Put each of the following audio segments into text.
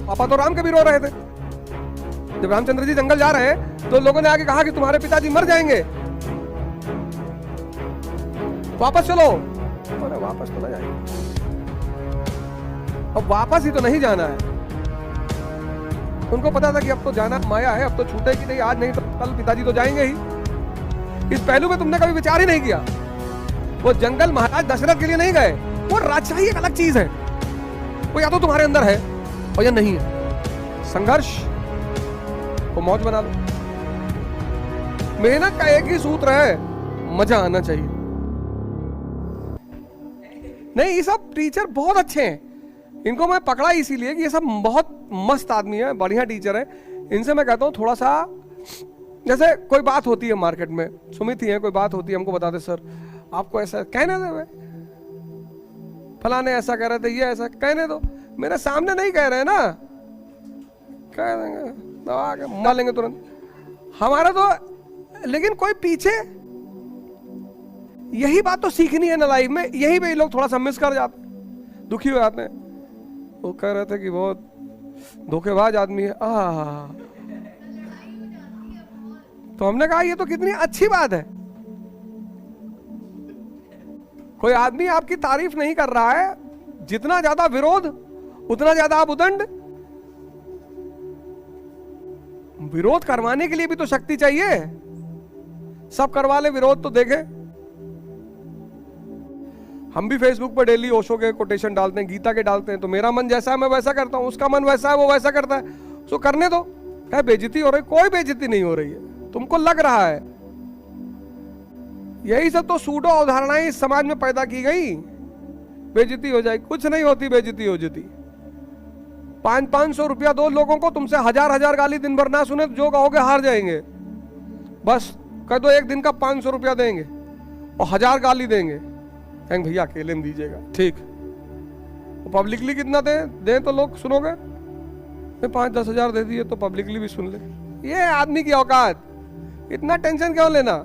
पापा तो राम कभी रो रहे थे। जब रामचंद्र जी जंगल जा रहे हैं तो लोगों ने आके कहा कि तुम्हारे पिताजी मर जाएंगे, वापस चलो। अरे वापस तो ना जाएंगे, अब वापस ही तो नहीं जाना है। उनको पता था कि अब तो जाना माया है, अब तो छूटेगी नहीं, आज नहीं तो कल पिताजी तो जाएंगे ही। इस पहलू में तुमने कभी विचार ही नहीं किया। वो जंगल महाराज दशरथ के लिए नहीं गए, वो राजशाही एक अलग चीज है, वो या तो तुम्हारे अंदर है और या नहीं है। संघर्ष को मौज बना लो। मेहनत का एक ही सूत्र है, मजा आना चाहिए। नहीं, ये सब टीचर बहुत अच्छे हैं, इनको मैं पकड़ा इसीलिए कि ये सब बहुत मस्त आदमी है, बढ़िया टीचर है। इनसे मैं कहता हूँ थोड़ा सा, जैसे कोई बात होती है मार्केट में, सुमित ही है, कोई बात होती है, हमको बताते सर आपको ऐसा कहने दो, फलाने ऐसा कह रहे थे, ये ऐसा कहने दो, मेरे सामने नहीं कह रहे ना, कह देंगे दबा के मार लेंगे तुरंत हमारा तो। लेकिन कोई पीछे, यही बात तो सीखनी है ना लाइफ में, यही पे लोग थोड़ा सा मिस कर जाते, दुखी हो जाते हैं। वो कह रहे थे कि बहुत धोखेबाज आदमी है, तो हमने कहा ये तो कितनी अच्छी बात है। कोई आदमी आपकी तारीफ नहीं कर रहा है, जितना ज्यादा विरोध उतना ज्यादा आप उदंड। विरोध करवाने के लिए भी तो शक्ति चाहिए, सब करवा ले विरोध तो देखे। हम भी फेसबुक पर डेली ओशो के कोटेशन डालते हैं, गीता के डालते हैं, तो मेरा मन जैसा है मैं वैसा करता हूं, उसका मन वैसा है वो वैसा करता है, सो करने दो। क्या बेइज्जती हो रही? कोई बेइज्जती नहीं हो रही है, तुमको लग रहा है। यही सब तो सूडो अवधारणाएं इस समाज में पैदा की गई, बेइज्जती हो जाए। कुछ नहीं होती बेइज्जती हो जाती। 500-500 रुपया दो लोगों को, तुमसे 1000-1000 गाली दिन भर ना सुने तो जो कहोगे हार जाएंगे। बस कह दो एक दिन का 500 रुपया देंगे और 1000 गाली देंगे, कहेंगे भैया अकेले में दीजिएगा, ठीक। पब्लिकली कितना दे तो लोग सुनोगे? 5-10 हजार दे दिए तो पब्लिकली भी सुन ले। ये आदमी की औकात, इतना टेंशन क्यों लेना?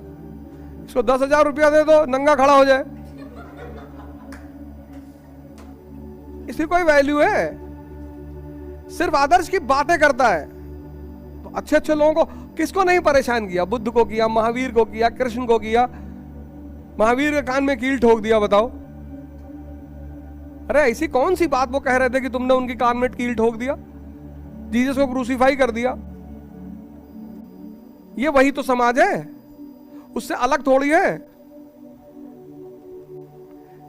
इसको 10,000 रुपया दे दो, नंगा खड़ा हो जाए, इसकी कोई वैल्यू है? सिर्फ आदर्श की बातें करता है। तो अच्छे अच्छे लोगों को किसको नहीं परेशान किया? बुद्ध को किया, महावीर को किया, कृष्ण को किया। महावीर के कान में कील ठोक दिया, बताओ। अरे ऐसी कौन सी बात वो कह रहे थे कि तुमने उनकी कान में कील ठोक दिया? जीसस को क्रूसीफाई कर दिया। ये वही तो समाज है, उससे अलग थोड़ी है।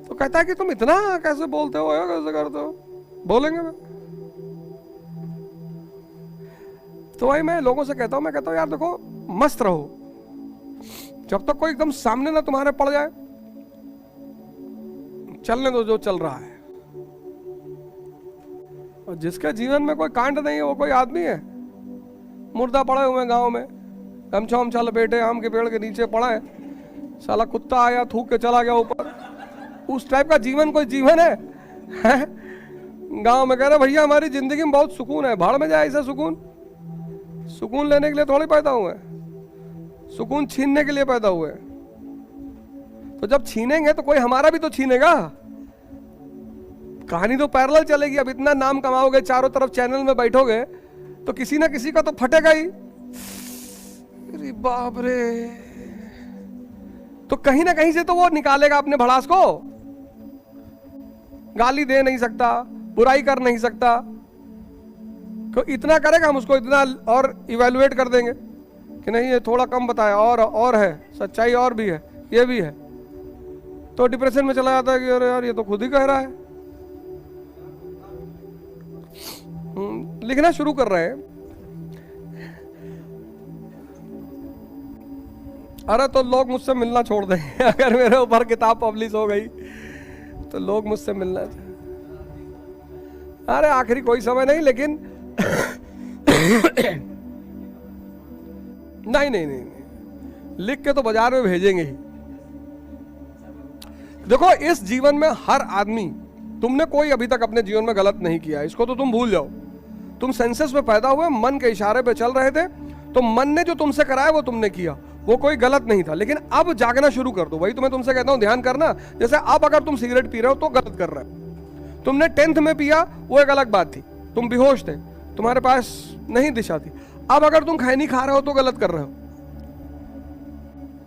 तो कहता है कि तुम इतना कैसे बोलते हो, कैसे करते हो? बोलेंगे मैं तो भाई मैं लोगों से कहता हूं, मैं कहता हूं यार देखो मस्त रहो, जब तक कोई एकदम सामने ना तुम्हारे पड़ जाए, चलने दो जो चल रहा है। और जिसके जीवन में कोई कांड नहीं है वो कोई आदमी है? मुर्दा पड़े हुए गांव में, गमछा उमछा लपेटे आम के पेड़ के नीचे पड़ा है, साला कुत्ता आया थूक के चला गया ऊपर। उस टाइप का जीवन कोई जीवन है? गांव में कह रहे भैया हमारी जिंदगी में बहुत सुकून है। भाड़ में जाए ऐसा सुकून? सुकून लेने के लिए थोड़ी पैदा हुए, सुकून छीनने के लिए पैदा हुए। तो जब छीनेंगे तो कोई हमारा भी तो छीनेगा। कहानी तो पैरेलल चलेगी। अब इतना नाम कमाओगे, चारों तरफ चैनल में बैठोगे, तो किसी ना किसी का तो फटेगा ही। अरे बाप रे, तो कहीं ना कहीं से तो वो निकालेगा अपने भड़ास को। गाली दे नहीं सकता, बुराई कर नहीं सकता, तो इतना करेगा हम उसको इतना और इवेलुएट कर देंगे कि नहीं ये थोड़ा कम बताया, और है सच्चाई, और भी है, ये भी है। तो डिप्रेशन में चला जाता है कि अरे यार ये तो खुद ही कह रहा है। लिखना शुरू कर रहे हैं, अरे तो लोग मुझसे मिलना छोड़ देंगे अगर मेरे ऊपर किताब पब्लिश हो गई तो लोग मुझसे मिलना। अरे आखिरी कोई समय नहीं, लेकिन नहीं, नहीं नहीं नहीं लिख के तो बाजार में भेजेंगे ही। देखो इस जीवन में हर आदमी, तुमने कोई अभी तक अपने जीवन में गलत नहीं किया, इसको तो तुम भूल जाओ। तुम सेंसस में पैदा हुए, मन के इशारे पे चल रहे थे, तो मन ने जो तुमसे कराया वो तुमने किया, वो कोई गलत नहीं था। लेकिन अब जागना शुरू कर दो। वही तो मैं तुमसे कहता हूं, ध्यान करना। जैसे अब अगर तुम सिगरेट पी रहे हो तो गलत कर रहे हो। तुमने 10th में पिया वो एक अलग बात थी, तुम बेहोश थे, तुम्हारे पास नहीं दिशा थी। अब अगर तुम खैनी खा रहे हो तो गलत कर रहे हो।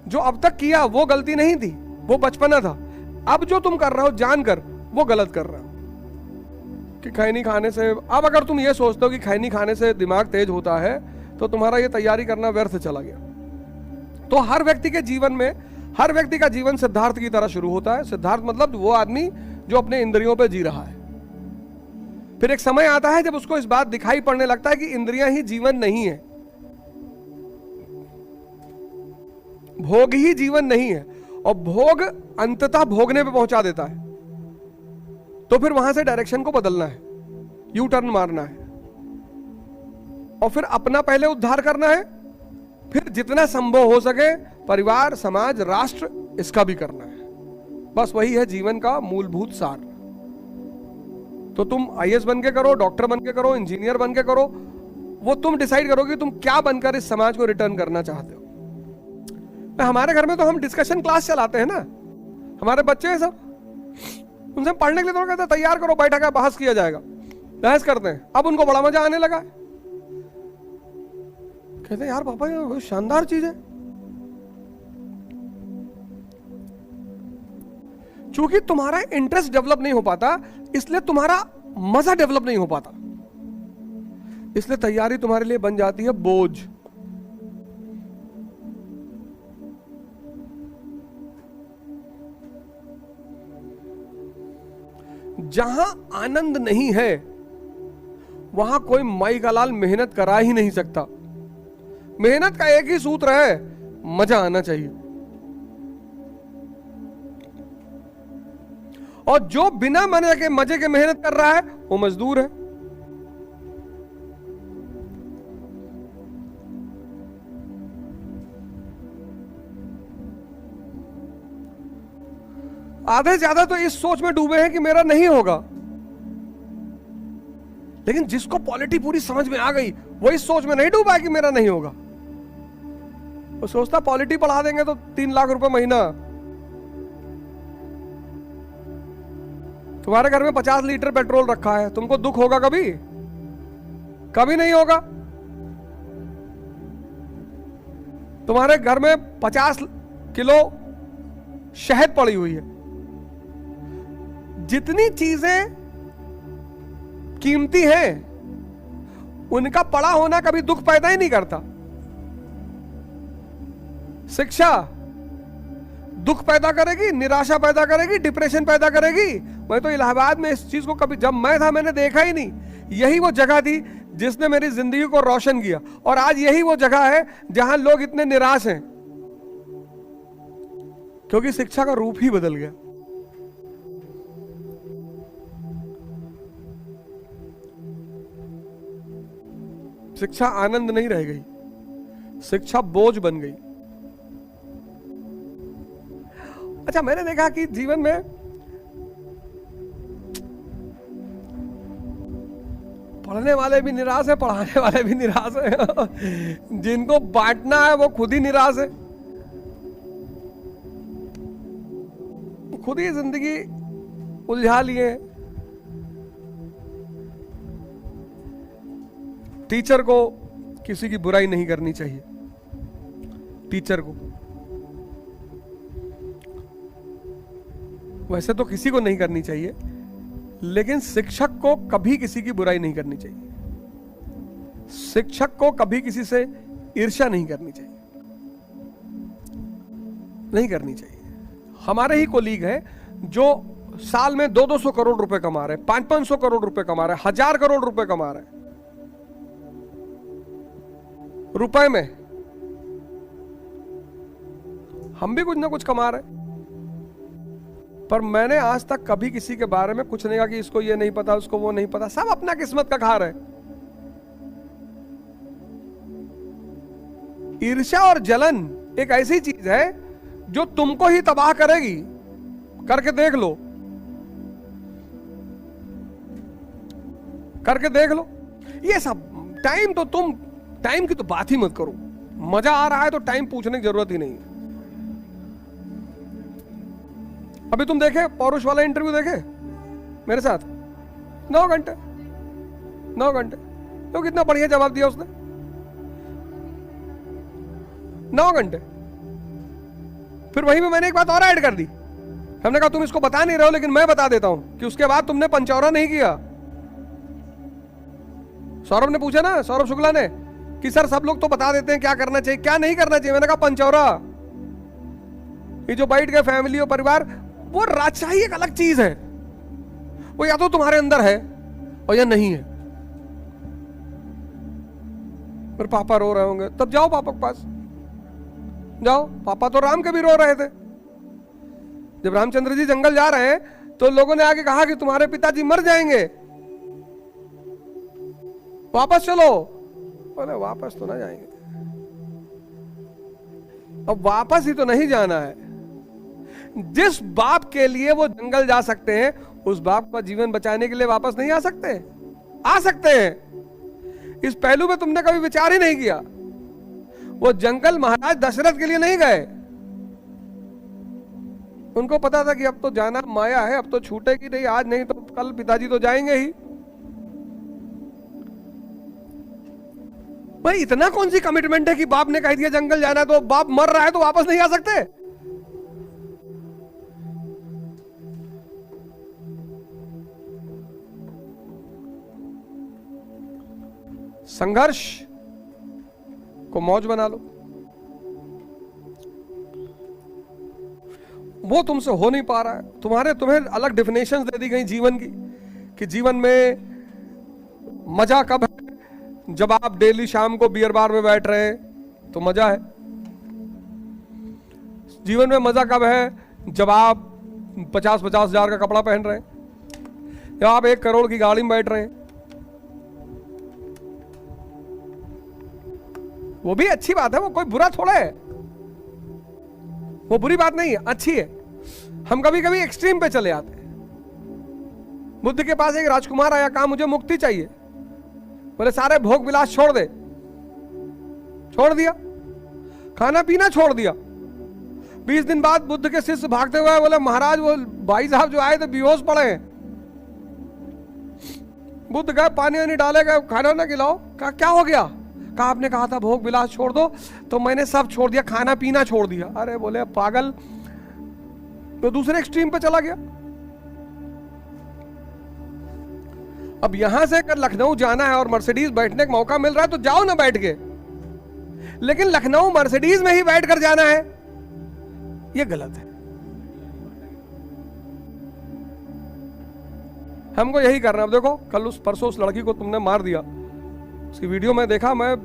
जो अब तक किया वो गलती नहीं थी, वो बचपना था। अब जो तुम कर रहे हो जानकर वो गलत कर रहे हो कि खैनी खाने से। अब अगर तुम ये सोचते हो कि खैनी खाने से दिमाग तेज होता है तो तुम्हारा ये तैयारी करना व्यर्थ चला गया। तो हर व्यक्ति के जीवन में, हर व्यक्ति का जीवन सिद्धार्थ की तरह शुरू होता है। सिद्धार्थ मतलब वो आदमी जो अपने इंद्रियों पे जी रहा है। फिर एक समय आता है जब उसको इस बात दिखाई पड़ने लगता है कि इंद्रियां ही जीवन नहीं है, भोग ही जीवन नहीं है, और भोग अंततः भोगने पे पहुंचा देता है। तो फिर वहां से डायरेक्शन को बदलना है, यू टर्न मारना है, और फिर अपना पहले उद्धार करना है, फिर जितना संभव हो सके परिवार, समाज, राष्ट्र, इसका भी करना है। बस वही है जीवन का मूलभूत सार। तो तुम आईएएस बन के करो, डॉक्टर बन के करो, इंजीनियर बन के करो, वो तुम डिसाइड करो कि तुम क्या बनकर इस समाज को रिटर्न करना चाहते हो। हमारे घर में तो हम डिस्कशन क्लास चलाते हैं ना, हमारे बच्चे हैं सब, उनसे पढ़ने के लिए तो कहते हैं तैयार करो, बैठा कर बहस किया जाएगा, बहस करते हैं। अब उनको बड़ा मजा आने लगा है, कहते हैं यार पापा ये शानदार चीज है। चूंकि तुम्हारा इंटरेस्ट डेवलप नहीं हो पाता, इसलिए तुम्हारा मजा डेवलप नहीं हो पाता, इसलिए तैयारी तुम्हारे लिए बन जाती है बोझ। जहां आनंद नहीं है वहां कोई माई का लाल मेहनत करा ही नहीं सकता। मेहनत का एक ही सूत्र है, मजा आना चाहिए। और जो बिना मजे के मेहनत कर रहा है वो मजदूर है। आधे से ज्यादा तो इस सोच में डूबे हैं कि मेरा नहीं होगा, लेकिन जिसको पॉलिटी पूरी समझ में आ गई वो इस सोच में नहीं डूबा है कि मेरा नहीं होगा। वो सोचता पॉलिटी पढ़ा देंगे तो 3 लाख रुपए महीना। तुम्हारे घर में 50 लीटर पेट्रोल रखा है, तुमको दुख होगा कभी? कभी नहीं होगा। तुम्हारे घर में 50 किलो शहद पड़ी हुई है। जितनी चीजें कीमती हैं उनका पड़ा होना कभी दुख पैदा ही नहीं करता। शिक्षा दुख पैदा करेगी, निराशा पैदा करेगी, डिप्रेशन पैदा करेगी। मैं तो इलाहाबाद में इस चीज को कभी, जब मैं था मैंने देखा ही नहीं। यही वो जगह थी जिसने मेरी जिंदगी को रोशन किया, और आज यही वो जगह है जहां लोग इतने निराश हैं, क्योंकि शिक्षा का रूप ही बदल गया। शिक्षा आनंद नहीं रह गई, शिक्षा बोझ बन गई। अच्छा, मैंने देखा कि जीवन में पढ़ने वाले भी निराश है, पढ़ाने वाले भी निराश है। जिनको बांटना है वो खुद ही निराश है, खुद ही जिंदगी उलझा लिए। टीचर को किसी की बुराई नहीं करनी चाहिए, टीचर को वैसे तो किसी को नहीं करनी चाहिए, लेकिन शिक्षक को कभी किसी की बुराई नहीं करनी चाहिए। शिक्षक को कभी किसी से ईर्ष्या नहीं करनी चाहिए, नहीं करनी चाहिए। हमारे ही कोलीग हैं जो साल में 200-200 करोड़ रुपए कमा रहे हैं, 500-500 करोड़ रुपए कमा रहे हैं, 1000 करोड़ रुपए कमा रहे हैं रुपए में। हम भी कुछ ना कुछ कमा रहे हैं, पर मैंने आज तक कभी किसी के बारे में कुछ नहीं कहा कि इसको ये नहीं पता, उसको वो नहीं पता। सब अपना किस्मत का खा रहे। ईर्ष्या और जलन एक ऐसी चीज है जो तुमको ही तबाह करेगी। करके देख लो, करके देख लो। ये सब टाइम तो तुम टाइम की तो बात ही मत करो। मजा आ रहा है तो टाइम पूछने की जरूरत ही नहीं है। अभी तुम देखे पौरुष वाला इंटरव्यू, देखे मेरे साथ 9 घंटे तो कितना बढ़िया जवाब दिया उसने, 9 घंटे। फिर वहीं में मैंने एक बात और ऐड कर दी, हमने कहा तुम इसको बता नहीं रहे हो लेकिन मैं बता देता हूं कि उसके बाद तुमने पंचौरा नहीं किया। सौरभ ने पूछा ना, सौरभ शुक्ला ने, कि सर सब लोग तो बता देते हैं क्या करना चाहिए क्या नहीं करना चाहिए। मैंने कहा पंचौरा, ये जो बैठ गए फैमिली और परिवार, वो राजशाही एक अलग चीज है, वो या तो तुम्हारे अंदर है और या नहीं है। फिर पापा रो रहे होंगे, तब जाओ पापा के पास जाओ। पापा तो राम के भी रो रहे थे। जब रामचंद्र जी जंगल जा रहे हैं तो लोगों ने आके कहा कि तुम्हारे पिताजी मर जाएंगे, वापस चलो। बोले वापस तो ना जाएंगे, अब वापस ही तो नहीं जाना है। जिस बाप के लिए वो जंगल जा सकते हैं, उस बाप का जीवन बचाने के लिए वापस नहीं आ सकते? आ सकते हैं। इस पहलू में तुमने कभी विचार ही नहीं किया। वो जंगल महाराज दशरथ के लिए नहीं गए, उनको पता था कि अब तो जाना माया है, अब तो छूटेगी नहीं, आज नहीं तो कल पिताजी तो जाएंगे ही। भाई इतना कौन सी कमिटमेंट है कि बाप ने कह दिया जंगल जाना है तो बाप मर रहा है तो वापस नहीं आ सकते? संघर्ष को मौज बना लो। वो तुमसे हो नहीं पा रहा है, तुम्हें अलग डेफिनेशंस दे दी गई जीवन की, कि जीवन में मजा कब है? जब आप डेली शाम को बियर बार में बैठ रहे हैं तो मजा है। जीवन में मजा कब है? जब आप 50-50 हजार का कपड़ा पहन रहे हैं, जब आप 1 करोड़ की गाड़ी में बैठ रहे हैं। वो भी अच्छी बात है, वो कोई बुरा थोड़ा है, वो बुरी बात नहीं है, अच्छी है। हम कभी कभी एक्सट्रीम पे चले आते हैं। बुद्ध के पास एक राजकुमार आया, कहा मुझे मुक्ति चाहिए। बोले सारे भोग विलास छोड़ दे। छोड़ दिया, खाना पीना छोड़ दिया। 20 दिन बाद बुद्ध के शिष्य भागते हुए बोले महाराज वो भाई साहब जो आए थे बेहोश पड़े हैं। बुद्ध गए, पानी वानी डाले, गए खाना ना खिलाओ। कहा क्या हो गया? कहा आपने कहा था भोग विलास छोड़ दो, तो मैंने सब छोड़ दिया, खाना पीना छोड़ दिया। अरे बोले पागल, तो दूसरे एक्सट्रीम पे चला गया। अब यहां से अगर लखनऊ जाना है और मर्सिडीज बैठने का मौका मिल रहा है तो जाओ ना बैठ के, लेकिन लखनऊ मर्सिडीज में ही बैठ कर जाना है, यह गलत है। हमको यही करना। अब देखो कल परसों उस लड़की को तुमने मार दिया, उसकी वीडियो में देखा, मैं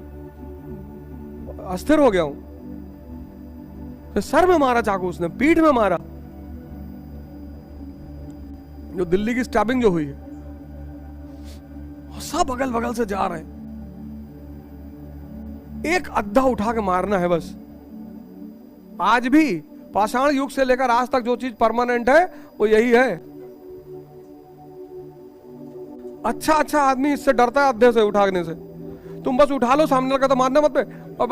अस्थिर हो गया हूं। तो सर में मारा चाकू उसने, पीठ में मारा। जो दिल्ली की स्टैबिंग जो हुई है, सब अगल बगल से जा रहे हैं, एक अद्धा उठा के मारना है बस। आज भी पाषाण युग से लेकर आज तक जो चीज परमानेंट है वो यही है। अच्छा आदमी इससे डरता है अद्धे से उठाने से। तुम बस उठा लो, सामने लगा तो मारना मत पे। अब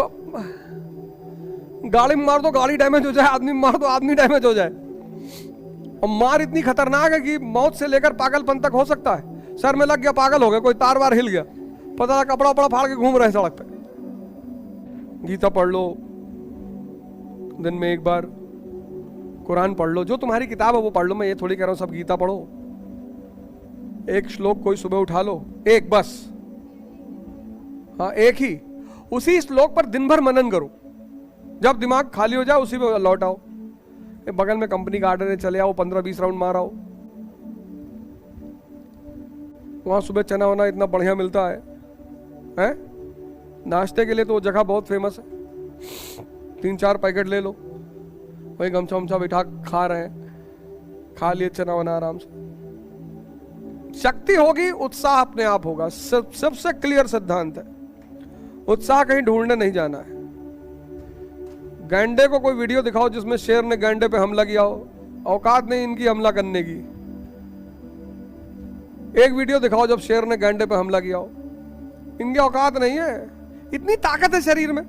गाड़ी में मार दो गाड़ी डैमेज हो जाए, आदमी में मार दो आदमी डैमेज हो जाए। और मार इतनी खतरनाक है कि मौत से लेकर पागलपन तक हो सकता है। सर में लग गया, पागल हो गया, कोई तार वार हिल गया, पता कपड़ा उपड़ा फाड़ के घूम रहे सड़क पे। गीता पढ़ लो, दिन में एक बार कुरान पढ़ लो, जो तुम्हारी किताब है वो पढ़ लो। मैं ये थोड़ी कह रहा हूं सब गीता पढ़ो। एक श्लोक कोई सुबह उठा लो, एक बस, हाँ एक ही, उसी श्लोक पर दिन भर मनन करो। जब दिमाग खाली हो जाए उसी पे लौट आओ। बगल में कंपनी गार्डन है, चले आओ, 15-20 राउंड मार आओ। वहां सुबह चना वना इतना बढ़िया मिलता है, हैं? नाश्ते के लिए तो वो जगह बहुत फेमस है। 3-4 पैकेट ले लो, वही गमछा वमछा बिठा खा रहे हैं, खा लिए चना वना आराम से। शक्ति होगी, उत्साह अपने आप होगा। सबसे क्लियर सिद्धांत है, उत्साह कहीं ढूंढने नहीं जाना है। गैंडे को कोई वीडियो दिखाओ जिसमें शेर ने गैंडे पे हमला किया हो, औकात नहीं इनकी हमला करने की। एक वीडियो दिखाओ जब शेर ने गैंडे पे हमला किया हो, इनकी औकात नहीं है। इतनी ताकत है शरीर में,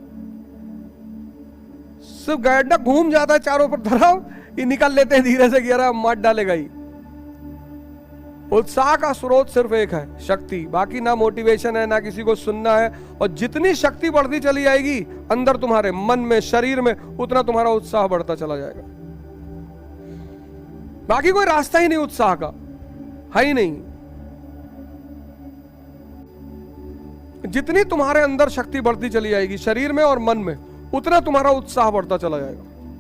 सिर्फ गैंडा घूम जाता है चारों पर धरा, ये निकल लेते हैं धीरे से, गिरा मार डालेगा ही। उत्साह का स्रोत सिर्फ एक है, शक्ति। बाकी ना मोटिवेशन है, ना किसी को सुनना है। और जितनी शक्ति बढ़ती चली जाएगी अंदर तुम्हारे मन में, शरीर में, उतना तुम्हारा उत्साह बढ़ता चला जाएगा। बाकी कोई रास्ता ही नहीं उत्साह का, है ही नहीं। जितनी तुम्हारे अंदर शक्ति बढ़ती चली जाएगी शरीर में और मन में, उतना तुम्हारा उत्साह बढ़ता चला जाएगा।